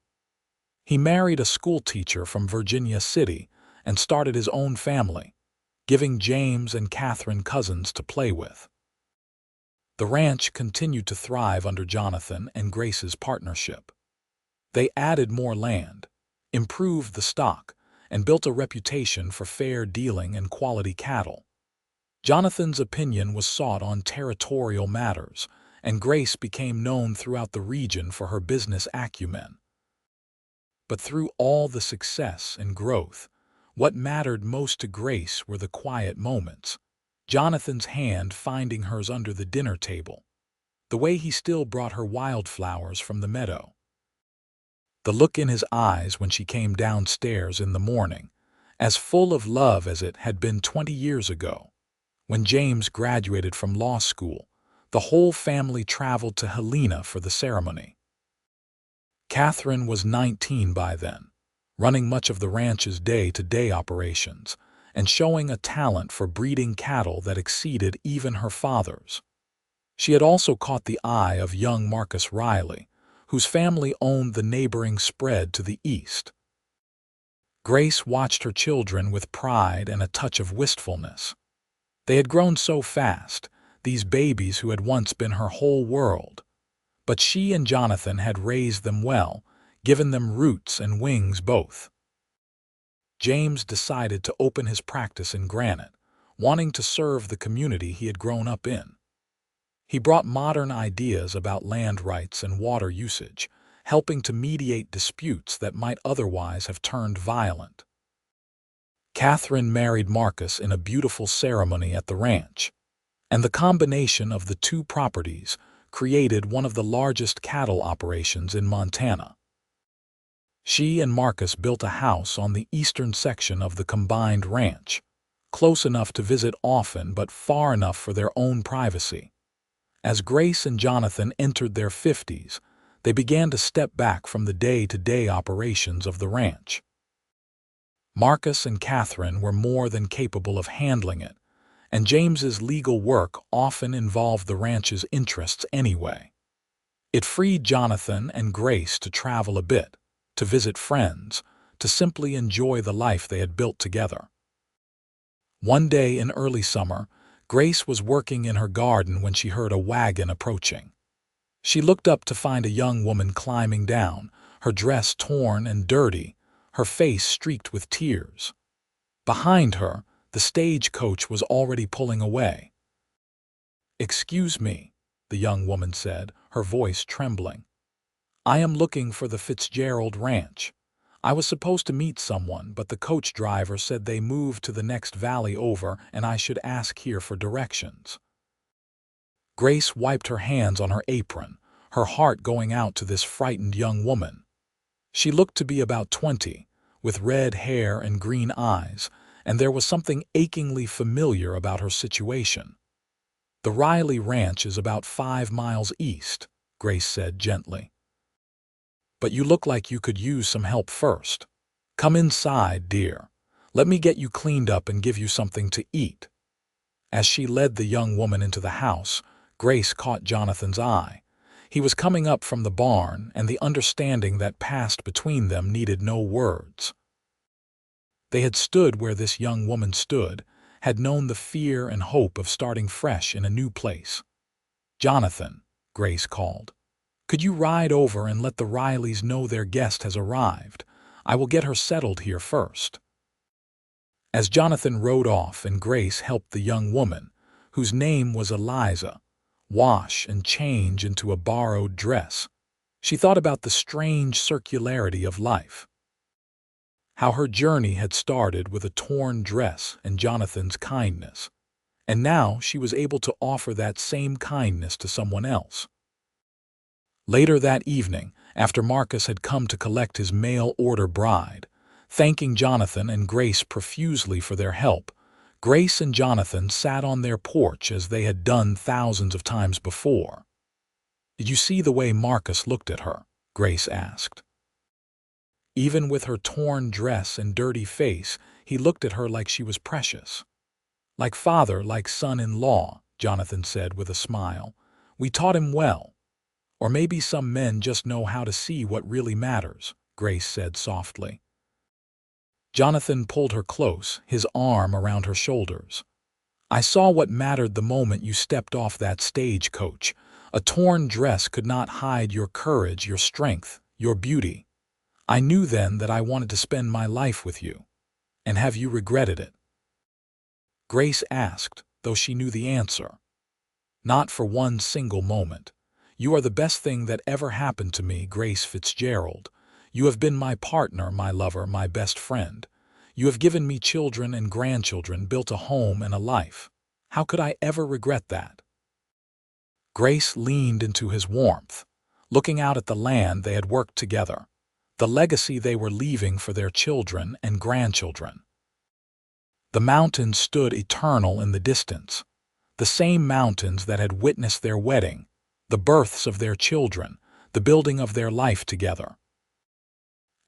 He married a schoolteacher from Virginia City and started his own family, giving James and Catherine cousins to play with. The ranch continued to thrive under Jonathan and Grace's partnership. They added more land, improved the stock, and built a reputation for fair dealing and quality cattle. Jonathan's opinion was sought on territorial matters, and Grace became known throughout the region for her business acumen. But through all the success and growth, what mattered most to Grace were the quiet moments. Jonathan's hand finding hers under the dinner table, the way he still brought her wildflowers from the meadow, the look in his eyes when she came downstairs in the morning, as full of love as it had been 20 years ago. When James graduated from law school, the whole family traveled to Helena for the ceremony. Catherine was 19 by then, running much of the ranch's day-to-day operations, and showing a talent for breeding cattle that exceeded even her father's. She had also caught the eye of young Marcus Riley, whose family owned the neighboring spread to the east. Grace watched her children with pride and a touch of wistfulness. They had grown so fast, these babies who had once been her whole world. But she and Jonathan had raised them well, given them roots and wings both. James decided to open his practice in Granite, wanting to serve the community he had grown up in. He brought modern ideas about land rights and water usage, helping to mediate disputes that might otherwise have turned violent. Catherine married Marcus in a beautiful ceremony at the ranch, and the combination of the 2 properties created one of the largest cattle operations in Montana. She and Marcus built a house on the eastern section of the combined ranch, close enough to visit often but far enough for their own privacy. As Grace and Jonathan entered their 50s, they began to step back from the day-to-day operations of the ranch. Marcus and Catherine were more than capable of handling it, and James's legal work often involved the ranch's interests anyway. It freed Jonathan and Grace to travel a bit, to visit friends, to simply enjoy the life they had built together. One day in early summer, Grace was working in her garden when she heard a wagon approaching. She looked up to find a young woman climbing down, her dress torn and dirty, her face streaked with tears. Behind her, the stagecoach was already pulling away. "Excuse me," the young woman said, her voice trembling. "I am looking for the Fitzgerald ranch. I was supposed to meet someone, but the coach driver said they moved to the next valley over and I should ask here for directions." Grace wiped her hands on her apron, her heart going out to this frightened young woman. She looked to be about 20, with red hair and green eyes, and there was something achingly familiar about her situation. "The Riley Ranch is about 5 miles east," Grace said gently. "But you look like you could use some help first. Come inside, dear. Let me get you cleaned up and give you something to eat." As she led the young woman into the house, Grace caught Jonathan's eye. He was coming up from the barn, and the understanding that passed between them needed no words. They had stood where this young woman stood, had known the fear and hope of starting fresh in a new place. "Jonathan," Grace called, "could you ride over and let the Rileys know their guest has arrived? I will get her settled here first." As Jonathan rode off and Grace helped the young woman, whose name was Eliza, wash and change into a borrowed dress, she thought about the strange circularity of life. How her journey had started with a torn dress and Jonathan's kindness, and now she was able to offer that same kindness to someone else. Later that evening, after Marcus had come to collect his mail-order bride, thanking Jonathan and Grace profusely for their help, Grace and Jonathan sat on their porch as they had done thousands of times before. "Did you see the way Marcus looked at her?" Grace asked. "Even with her torn dress and dirty face, he looked at her like she was precious." "Like father, like son-in-law," Jonathan said with a smile. "We taught him well. Or maybe some men just know how to see what really matters," Grace said softly. Jonathan pulled her close, his arm around her shoulders. "I saw what mattered the moment you stepped off that stagecoach. A torn dress could not hide your courage, your strength, your beauty. I knew then that I wanted to spend my life with you. And have you regretted it?" Grace asked, though she knew the answer. "Not for one single moment. You are the best thing that ever happened to me, Grace Fitzgerald. You have been my partner, my lover, my best friend. You have given me children and grandchildren, built a home and a life. How could I ever regret that?" Grace leaned into his warmth, looking out at the land they had worked together, the legacy they were leaving for their children and grandchildren. The mountains stood eternal in the distance, the same mountains that had witnessed their wedding, the births of their children, the building of their life together.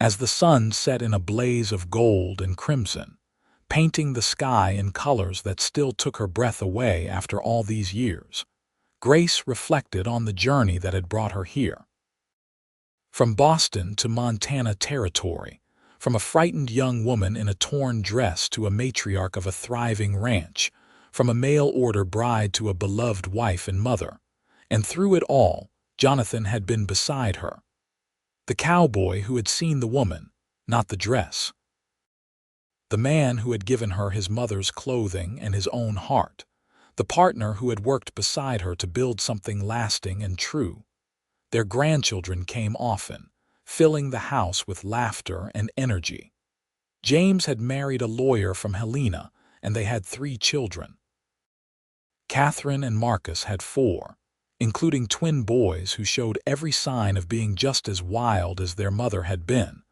As the sun set in a blaze of gold and crimson, painting the sky in colors that still took her breath away after all these years, Grace reflected on the journey that had brought her here. From Boston to Montana Territory, from a frightened young woman in a torn dress to a matriarch of a thriving ranch, from a mail-order bride to a beloved wife and mother, and through it all, Jonathan had been beside her. The cowboy who had seen the woman, not the dress. The man who had given her his mother's clothing and his own heart. The partner who had worked beside her to build something lasting and true. Their grandchildren came often, filling the house with laughter and energy. James had married a lawyer from Helena, and they had 3 children. Catherine and Marcus had 4. Including twin boys who showed every sign of being just as wild as their mother had been.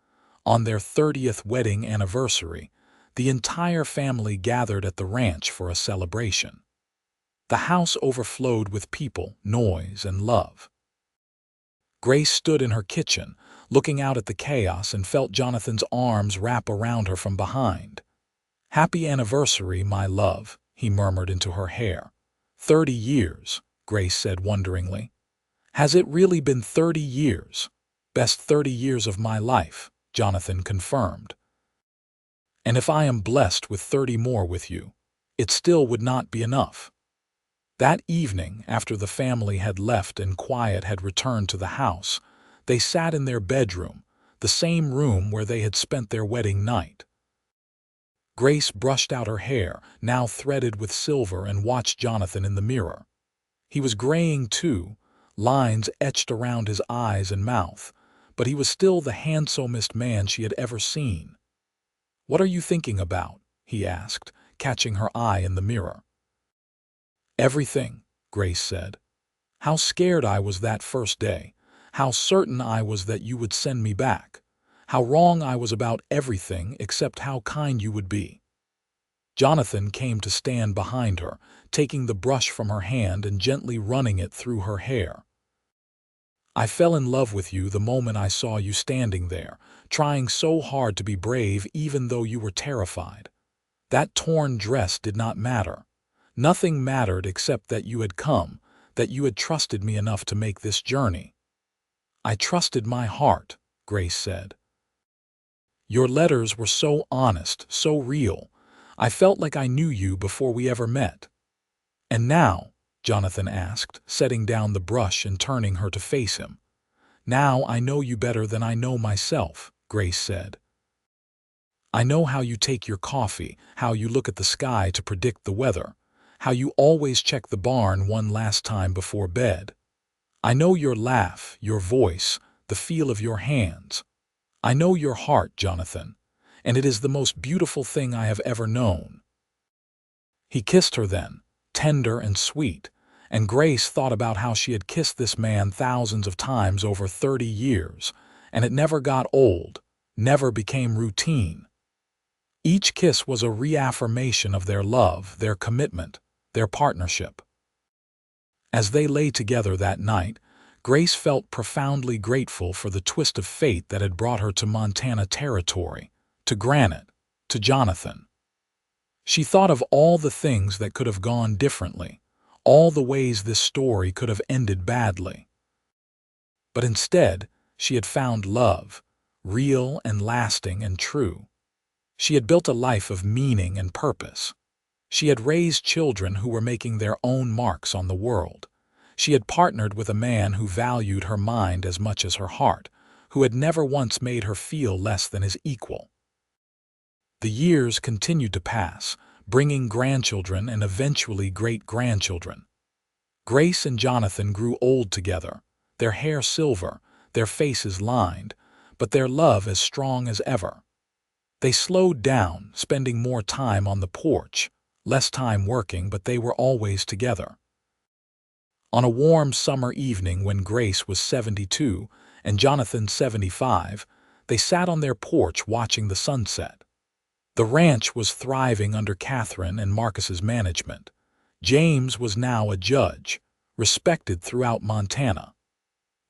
On their 30th wedding anniversary, the entire family gathered at the ranch for a celebration. The house overflowed with people, noise, and love. Grace stood in her kitchen, looking out at the chaos, and felt Jonathan's arms wrap around her from behind. "Happy anniversary, my love," he murmured into her hair. 30 years. Grace said wonderingly. "Has it really been 30 years? Best 30 years of my life," Jonathan confirmed. "And if I am blessed with 30 more with you, it still would not be enough." That evening, after the family had left and quiet had returned to the house, they sat in their bedroom, the same room where they had spent their wedding night. Grace brushed out her hair, now threaded with silver, and watched Jonathan in the mirror. He was graying too, lines etched around his eyes and mouth, but he was still the handsomest man she had ever seen. "What are you thinking about?" he asked, catching her eye in the mirror. "Everything," Grace said. "How scared I was that first day. How certain I was that you would send me back. How wrong I was about everything except how kind you would be." Jonathan came to stand behind her, taking the brush from her hand and gently running it through her hair. "I fell in love with you the moment I saw you standing there, trying so hard to be brave even though you were terrified. That torn dress did not matter. Nothing mattered except that you had come, that you had trusted me enough to make this journey." "I trusted my heart," Grace said. "Your letters were so honest, so real. I felt like I knew you before we ever met." "And now," Jonathan asked, setting down the brush and turning her to face him. "Now I know you better than I know myself," Grace said. "I know how you take your coffee, how you look at the sky to predict the weather, how you always check the barn one last time before bed. I know your laugh, your voice, the feel of your hands. I know your heart, Jonathan, and it is the most beautiful thing I have ever known." He kissed her then, tender and sweet, and Grace thought about how she had kissed this man thousands of times over 30 years, and it never got old, never became routine. Each kiss was a reaffirmation of their love, their commitment, their partnership. As they lay together that night, Grace felt profoundly grateful for the twist of fate that had brought her to Montana territory, to Granite, to Jonathan. She thought of all the things that could have gone differently, all the ways this story could have ended badly. But instead, she had found love, real and lasting and true. She had built a life of meaning and purpose. She had raised children who were making their own marks on the world. She had partnered with a man who valued her mind as much as her heart, who had never once made her feel less than his equal. The years continued to pass, bringing grandchildren and eventually great-grandchildren. Grace and Jonathan grew old together, their hair silver, their faces lined, but their love as strong as ever. They slowed down, spending more time on the porch, less time working, but they were always together. On a warm summer evening when Grace was 72 and Jonathan 75, they sat on their porch watching the sunset. The ranch was thriving under Catherine and Marcus's management. James was now a judge, respected throughout Montana.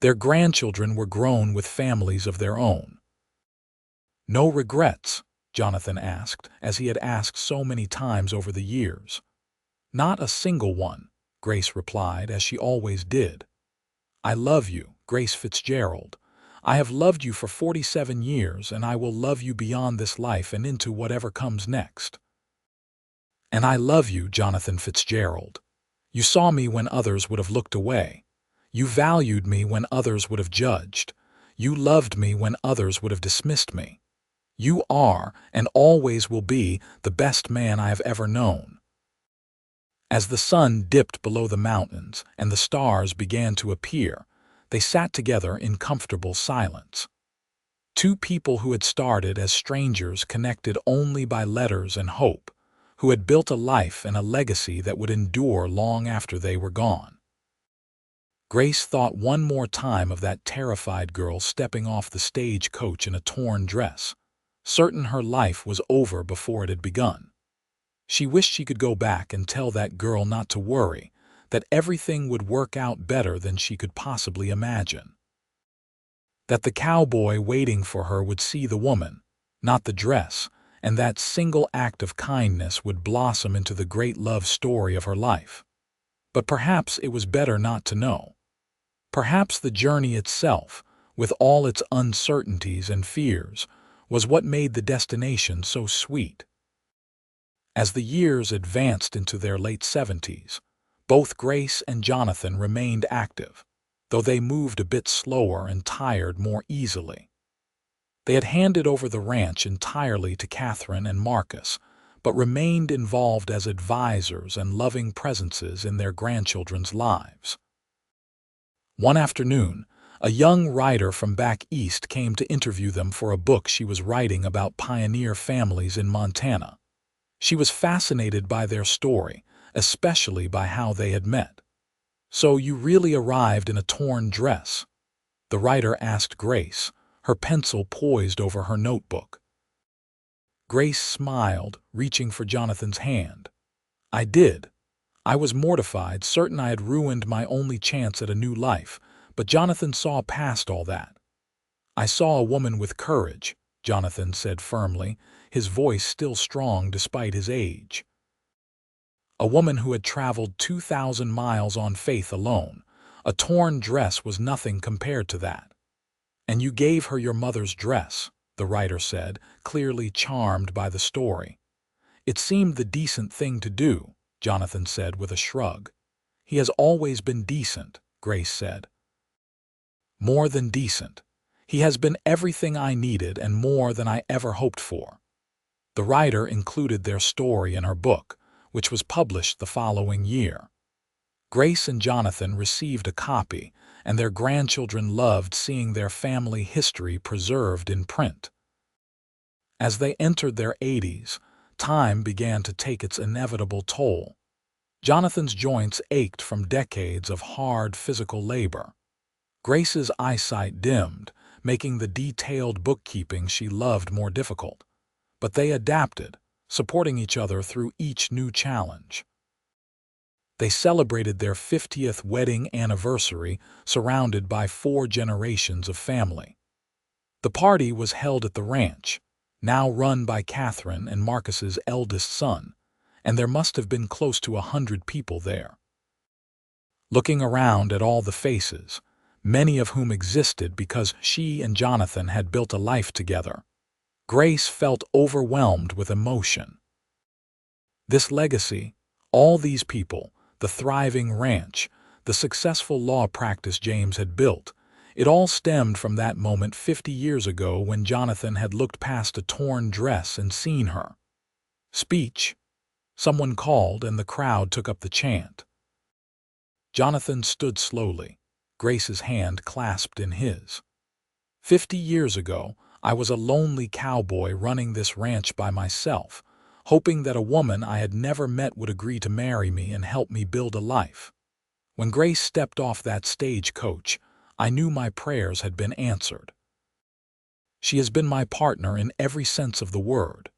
Their grandchildren were grown with families of their own. "No regrets?" Jonathan asked, as he had asked so many times over the years. "Not a single one," Grace replied, as she always did. "I love you, Grace Fitzgerald. I have loved you for 47 years, and I will love you beyond this life and into whatever comes next." "And I love you, Jonathan Fitzgerald. You saw me when others would have looked away. You valued me when others would have judged. You loved me when others would have dismissed me. You are, and always will be, the best man I have ever known." As the sun dipped below the mountains and the stars began to appear, they sat together in comfortable silence. Two people who had started as strangers, connected only by letters and hope, who had built a life and a legacy that would endure long after they were gone. Grace thought one more time of that terrified girl stepping off the stagecoach in a torn dress, certain her life was over before it had begun. She wished she could go back and tell that girl not to worry, that everything would work out better than she could possibly imagine. That the cowboy waiting for her would see the woman, not the dress, and that single act of kindness would blossom into the great love story of her life. But perhaps it was better not to know. Perhaps the journey itself, with all its uncertainties and fears, was what made the destination so sweet. As the years advanced into their late 70s, both Grace and Jonathan remained active, though they moved a bit slower and tired more easily. They had handed over the ranch entirely to Catherine and Marcus, but remained involved as advisors and loving presences in their grandchildren's lives. One afternoon, a young writer from back east came to interview them for a book she was writing about pioneer families in Montana. She was fascinated by their story, especially by how they had met. "So you really arrived in a torn dress?" the writer asked Grace, her pencil poised over her notebook. Grace smiled, reaching for Jonathan's hand. "I did. I was mortified, certain I had ruined my only chance at a new life, but Jonathan saw past all that." "I saw a woman with courage," Jonathan said firmly, his voice still strong despite his age. "A woman who had traveled 2,000 miles on faith alone. A torn dress was nothing compared to that." "And you gave her your mother's dress," the writer said, clearly charmed by the story. "It seemed the decent thing to do," Jonathan said with a shrug. "He has always been decent," Grace said. "More than decent. He has been everything I needed and more than I ever hoped for." The writer included their story in her book, which was published the following year. Grace and Jonathan received a copy, and their grandchildren loved seeing their family history preserved in print. As they entered their 80s, time began to take its inevitable toll. Jonathan's joints ached from decades of hard physical labor. Grace's eyesight dimmed, making the detailed bookkeeping she loved more difficult. But they adapted, supporting each other through each new challenge. They celebrated their 50th wedding anniversary surrounded by 4 generations of family. The party was held at the ranch, now run by Catherine and Marcus's eldest son, and there must have been close to 100 people there. Looking around at all the faces, many of whom existed because she and Jonathan had built a life together, Grace felt overwhelmed with emotion. This legacy, all these people, the thriving ranch, the successful law practice James had built, it all stemmed from that moment 50 years ago when Jonathan had looked past a torn dress and seen her. "Speech." Someone called and the crowd took up the chant. Jonathan stood slowly, Grace's hand clasped in his. "50 years ago, I was a lonely cowboy running this ranch by myself, hoping that a woman I had never met would agree to marry me and help me build a life. When Grace stepped off that stagecoach, I knew my prayers had been answered. She has been my partner in every sense of the word.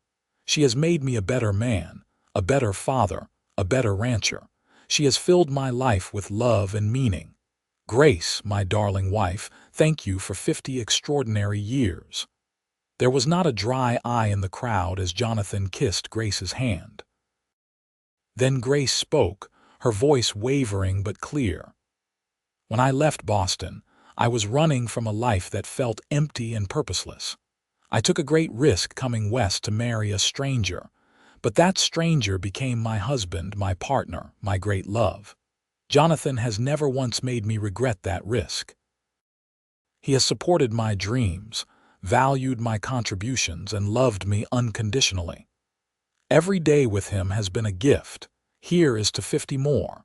She has made me a better man, a better father, a better rancher. She has filled my life with love and meaning. Grace, my darling wife, thank you for 50 extraordinary years." There was not a dry eye in the crowd as Jonathan kissed Grace's hand. Then Grace spoke, her voice wavering but clear. "When I left Boston, I was running from a life that felt empty and purposeless. I took a great risk coming west to marry a stranger, but that stranger became my husband, my partner, my great love. Jonathan has never once made me regret that risk. He has supported my dreams, valued my contributions, and loved me unconditionally. Every day with him has been a gift. Here is to 50 more."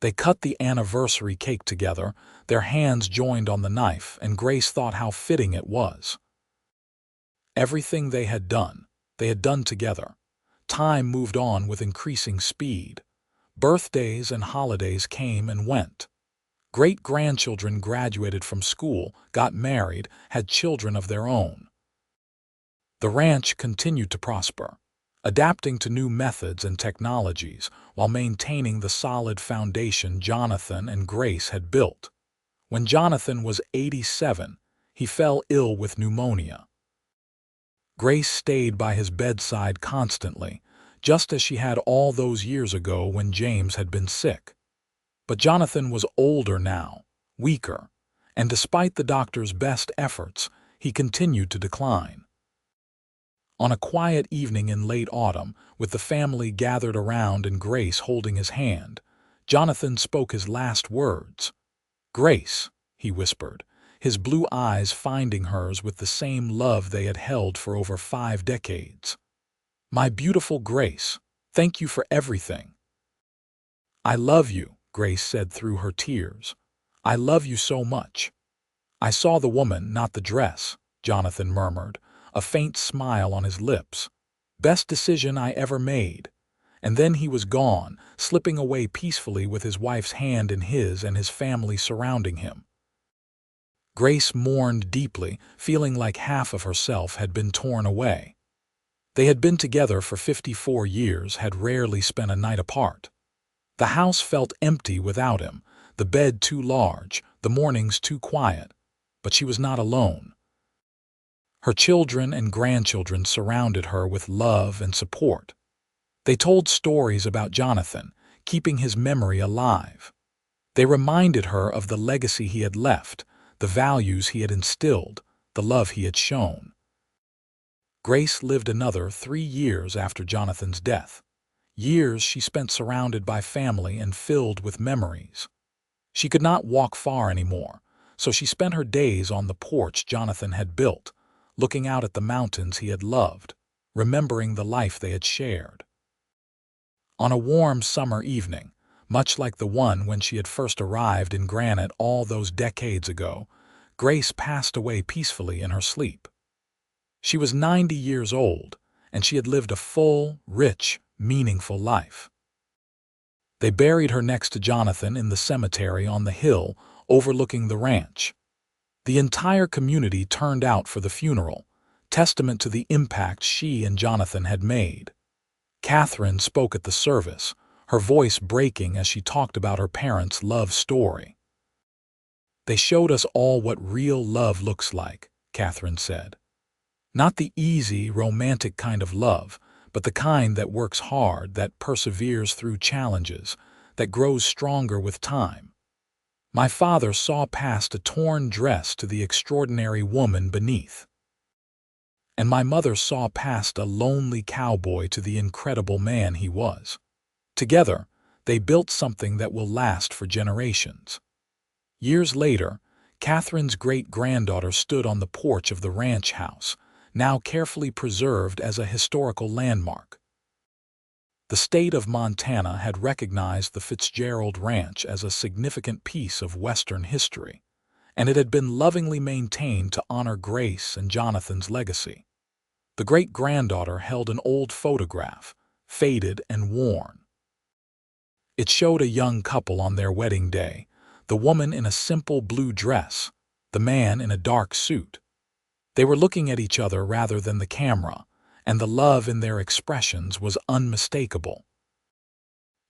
They cut the anniversary cake together, their hands joined on the knife, and Grace thought how fitting it was. Everything they had done together. Time moved on with increasing speed. Birthdays and holidays came and went. Great-grandchildren graduated from school, got married, had children of their own. The ranch continued to prosper, adapting to new methods and technologies while maintaining the solid foundation Jonathan and Grace had built. When Jonathan was 87, he fell ill with pneumonia. Grace stayed by his bedside constantly, just as she had all those years ago when James had been sick. But Jonathan was older now, weaker, and despite the doctor's best efforts, he continued to decline. On a quiet evening in late autumn, with the family gathered around and Grace holding his hand, Jonathan spoke his last words. "Grace," he whispered, his blue eyes finding hers with the same love they had held for over 5 decades. "My beautiful Grace, thank you for everything." "I love you," Grace said through her tears. "I love you so much." "I saw the woman, not the dress," Jonathan murmured, a faint smile on his lips. "Best decision I ever made." And then he was gone, slipping away peacefully with his wife's hand in his and his family surrounding him. Grace mourned deeply, feeling like half of herself had been torn away. They had been together for 54 years, had rarely spent a night apart. The house felt empty without him, the bed too large, the mornings too quiet. But she was not alone. Her children and grandchildren surrounded her with love and support. They told stories about Jonathan, keeping his memory alive. They reminded her of the legacy he had left, the values he had instilled, the love he had shown. Grace lived another 3 years after Jonathan's death. Years she spent surrounded by family and filled with memories. She could not walk far anymore, so she spent her days on the porch Jonathan had built, looking out at the mountains he had loved, remembering the life they had shared. On a warm summer evening, much like the one when she had first arrived in Granite all those decades ago, Grace passed away peacefully in her sleep. She was 90 years old, and she had lived a full, rich, meaningful life. They buried her next to Jonathan in the cemetery on the hill overlooking the ranch. The entire community turned out for the funeral, testament to the impact she and Jonathan had made. Catherine spoke at the service, her voice breaking as she talked about her parents' love story. "They showed us all what real love looks like," Catherine said. "Not the easy, romantic kind of love, but the kind that works hard, that perseveres through challenges, that grows stronger with time. My father saw past a torn dress to the extraordinary woman beneath. And my mother saw past a lonely cowboy to the incredible man he was. Together, they built something that will last for generations." Years later, Catherine's great-granddaughter stood on the porch of the ranch house, now carefully preserved as a historical landmark. The state of Montana had recognized the Fitzgerald Ranch as a significant piece of Western history, and it had been lovingly maintained to honor Grace and Jonathan's legacy. The great-granddaughter held an old photograph, faded and worn. It showed a young couple on their wedding day, the woman in a simple blue dress, the man in a dark suit. They were looking at each other rather than the camera, and the love in their expressions was unmistakable.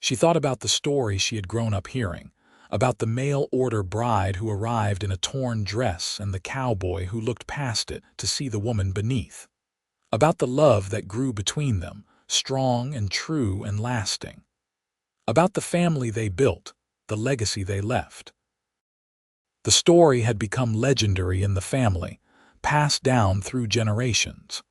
She thought about the story she had grown up hearing, about the mail-order bride who arrived in a torn dress and the cowboy who looked past it to see the woman beneath, about the love that grew between them, strong and true and lasting, about the family they built, the legacy they left. The story had become legendary in the family, passed down through generations.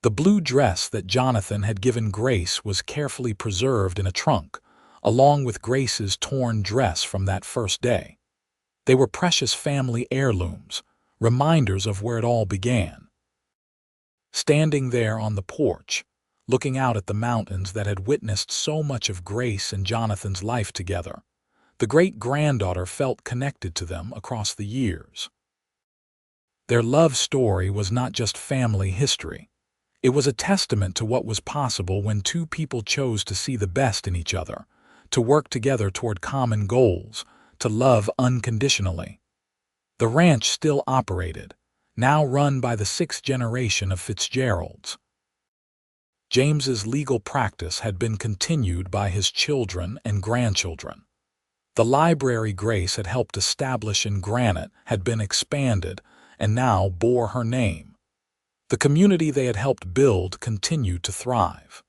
The blue dress that Jonathan had given Grace was carefully preserved in a trunk, along with Grace's torn dress from that first day. They were precious family heirlooms, reminders of where it all began. Standing there on the porch, looking out at the mountains that had witnessed so much of Grace and Jonathan's life together, the great-granddaughter felt connected to them across the years. Their love story was not just family history. It was a testament to what was possible when two people chose to see the best in each other, to work together toward common goals, to love unconditionally. The ranch still operated, now run by the 6th generation of Fitzgeralds. James's legal practice had been continued by his children and grandchildren. The library Grace had helped establish in Granite had been expanded and now bore her name. The community they had helped build continued to thrive.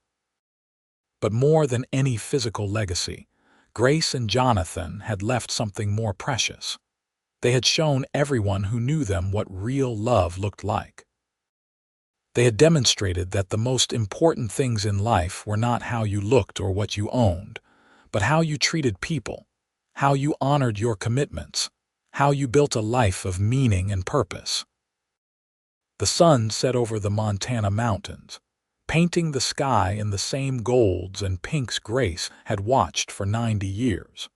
But more than any physical legacy, Grace and Jonathan had left something more precious. They had shown everyone who knew them what real love looked like. They had demonstrated that the most important things in life were not how you looked or what you owned, but how you treated people, how you honored your commitments, how you built a life of meaning and purpose. The sun set over the Montana mountains, painting the sky in the same golds and pinks Grace had watched for 90 years.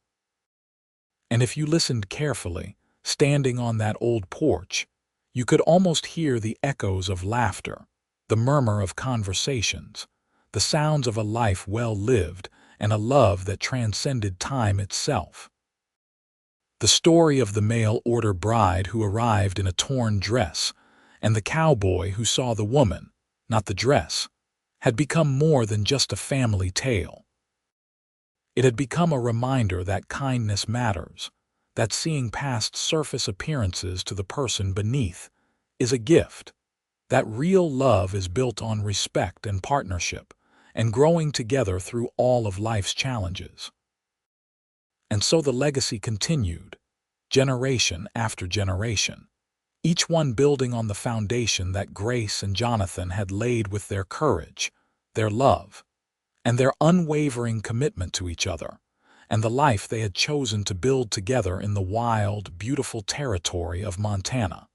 And if you listened carefully, standing on that old porch, you could almost hear the echoes of laughter, the murmur of conversations, the sounds of a life well lived and a love that transcended time itself. The story of the mail-order bride who arrived in a torn dress and the cowboy who saw the woman, not the dress, had become more than just a family tale. It had become a reminder that kindness matters, that seeing past surface appearances to the person beneath is a gift, that real love is built on respect and partnership, and growing together through all of life's challenges. And so the legacy continued, generation after generation, each one building on the foundation that Grace and Jonathan had laid with their courage, their love, and their unwavering commitment to each other, and the life they had chosen to build together in the wild, beautiful territory of Montana.